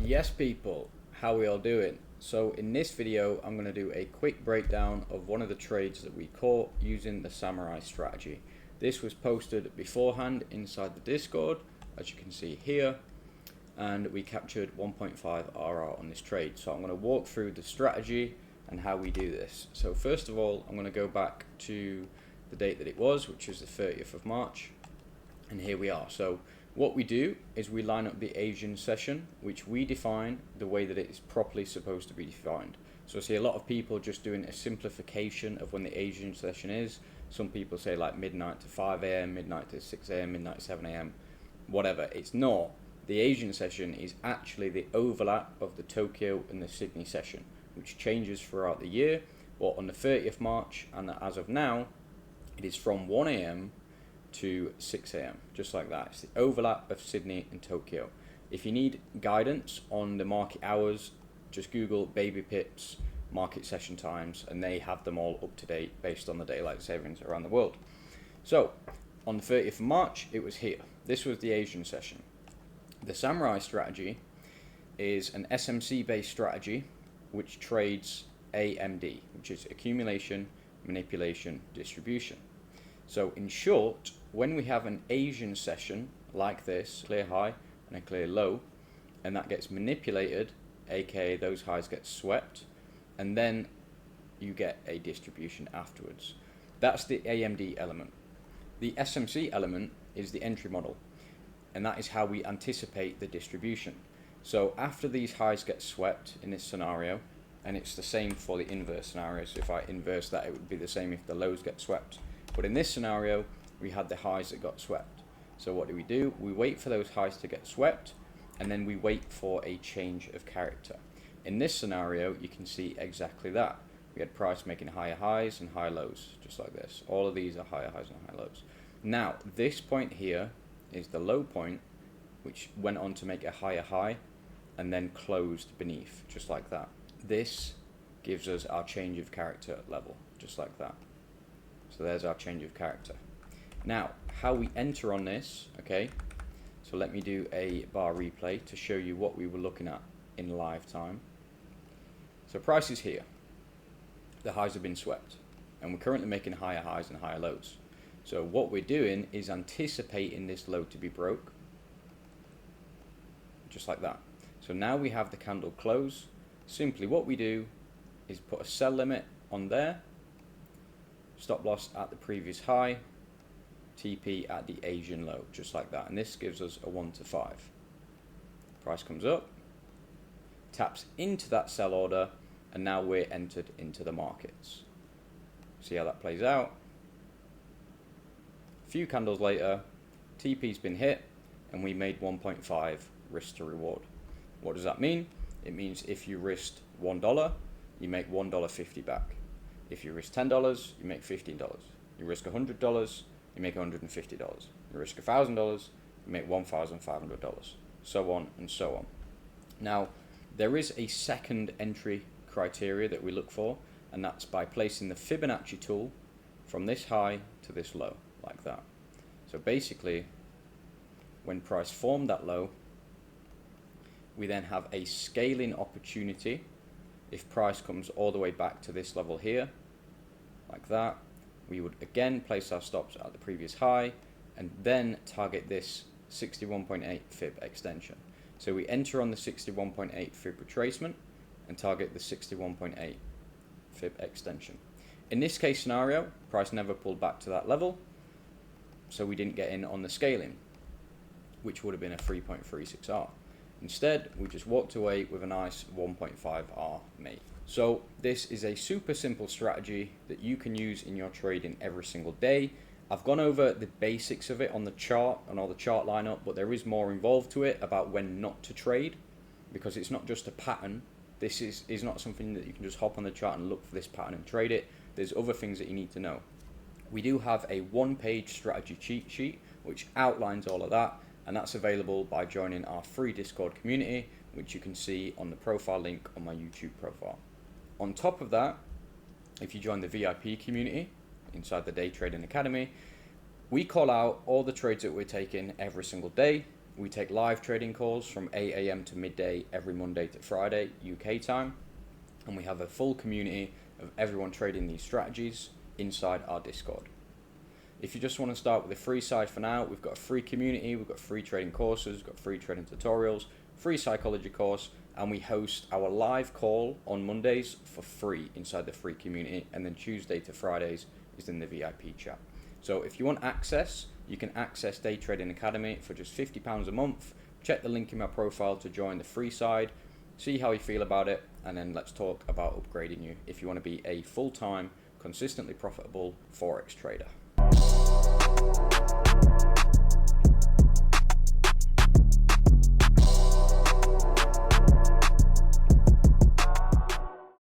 Yes people, how we all doing? So in this video I'm going to do a quick breakdown of one of the trades that we caught using the samurai strategy. This was posted beforehand inside the Discord, as you can see here, and we captured 1.5 RR on this trade. So I'm going to walk through the strategy and how we do this. So first of all, I'm going to go back to the date that it was, which is the 30th of March, and here we are. So what we do is we line up the Asian session, which we define the way that it is properly supposed to be defined. So I see a lot of people just doing a simplification of when the Asian session is. Some people say like midnight to 5 AM, midnight to 6 AM, midnight to 7 AM, whatever. It's not. The Asian session is actually the overlap of the Tokyo and the Sydney session, which changes throughout the year. But on the 30th March, and as of now, it is from 1 AM to 6 AM, just like that. It's the overlap of Sydney and Tokyo. If you need guidance on the market hours, just Google baby pips market session times, and they have them all up to date based on the daylight savings around the world. So on the 30th of March, it was here. This was the Asian session. The samurai strategy is an SMC based strategy which trades AMD, which is accumulation, manipulation, distribution. So in short, when we have an Asian session like this, clear high and a clear low, and that gets manipulated, aka those highs get swept, and then you get a distribution afterwards. That's the AMD element. The SMC element is the entry model, and that is how we anticipate the distribution. So after these highs get swept in this scenario, and it's the same for the inverse scenario, so if I inverse that, it would be the same if the lows get swept. But in this scenario, we had the highs that got swept. So what do? We wait for those highs to get swept, and then we wait for a change of character. In this scenario, you can see exactly that. We had price making higher highs and higher lows, just like this. All of these are higher highs and higher lows. Now, this point here is the low point, which went on to make a higher high, and then closed beneath, just like that. This gives us our change of character level, just like that. So there's our change of character. Now, how we enter on this, okay, so let me do a bar replay to show you what we were looking at in live time. So price is here. The highs have been swept, and we're currently making higher highs and higher lows. So what we're doing is anticipating this low to be broke, just like that. So now we have the candle close. Simply what we do is put a sell limit on there, stop loss at the previous high, TP at the Asian low, just like that. And this gives us a 1 to 5. Price comes up, taps into that sell order, and now we're entered into the markets. See how that plays out. A few candles later, TP's been hit, and we made 1.5 risk to reward. What does that mean? It means if you risked $1, you make $1.50 back. If you risk $10, you make $15. You risk $100, you make $150. You risk $1,000, you make $1,500. So on and so on. Now, there is a second entry criteria that we look for, and that's by placing the Fibonacci tool from this high to this low, like that. So basically, when price formed that low, we then have a scaling opportunity. If price comes all the way back to this level here, like that, we would again place our stops at the previous high and then target this 61.8 fib extension. So we enter on the 61.8 fib retracement and target the 61.8 fib extension. In this case scenario, price never pulled back to that level, so we didn't get in on the scaling, which would have been a 3.36R. Instead, we just walked away with a nice 1.5R made. So this is a super simple strategy that you can use in your trading every single day. I've gone over the basics of it on the chart and all the chart lineup, but there is more involved to it about when not to trade, because it's not just a pattern. This is not something that you can just hop on the chart and look for this pattern and trade it. There's other things that you need to know. We do have a one-page strategy cheat sheet which outlines all of that, and that's available by joining our free Discord community, which you can see on the profile link on my YouTube profile. On top of that, if you join the VIP community inside the Day Trading Academy, we call out all the trades that we're taking every single day, We take live trading calls from 8 a.m. to midday every Monday to Friday UK time, and we have a full community of everyone trading these strategies inside our Discord. If you just want to start with the free side for now, we've got a free community, we've got free trading courses, we've got free trading tutorials, free psychology course, and we host our live call on Mondays for free inside the free community, and then Tuesday to Fridays is in the VIP chat. So if you want access, you can access Day Trading Academy for just £50 a month. Check the link in my profile to join the free side, see how you feel about it, and then let's talk about upgrading you if you want to be a full-time, consistently profitable Forex trader.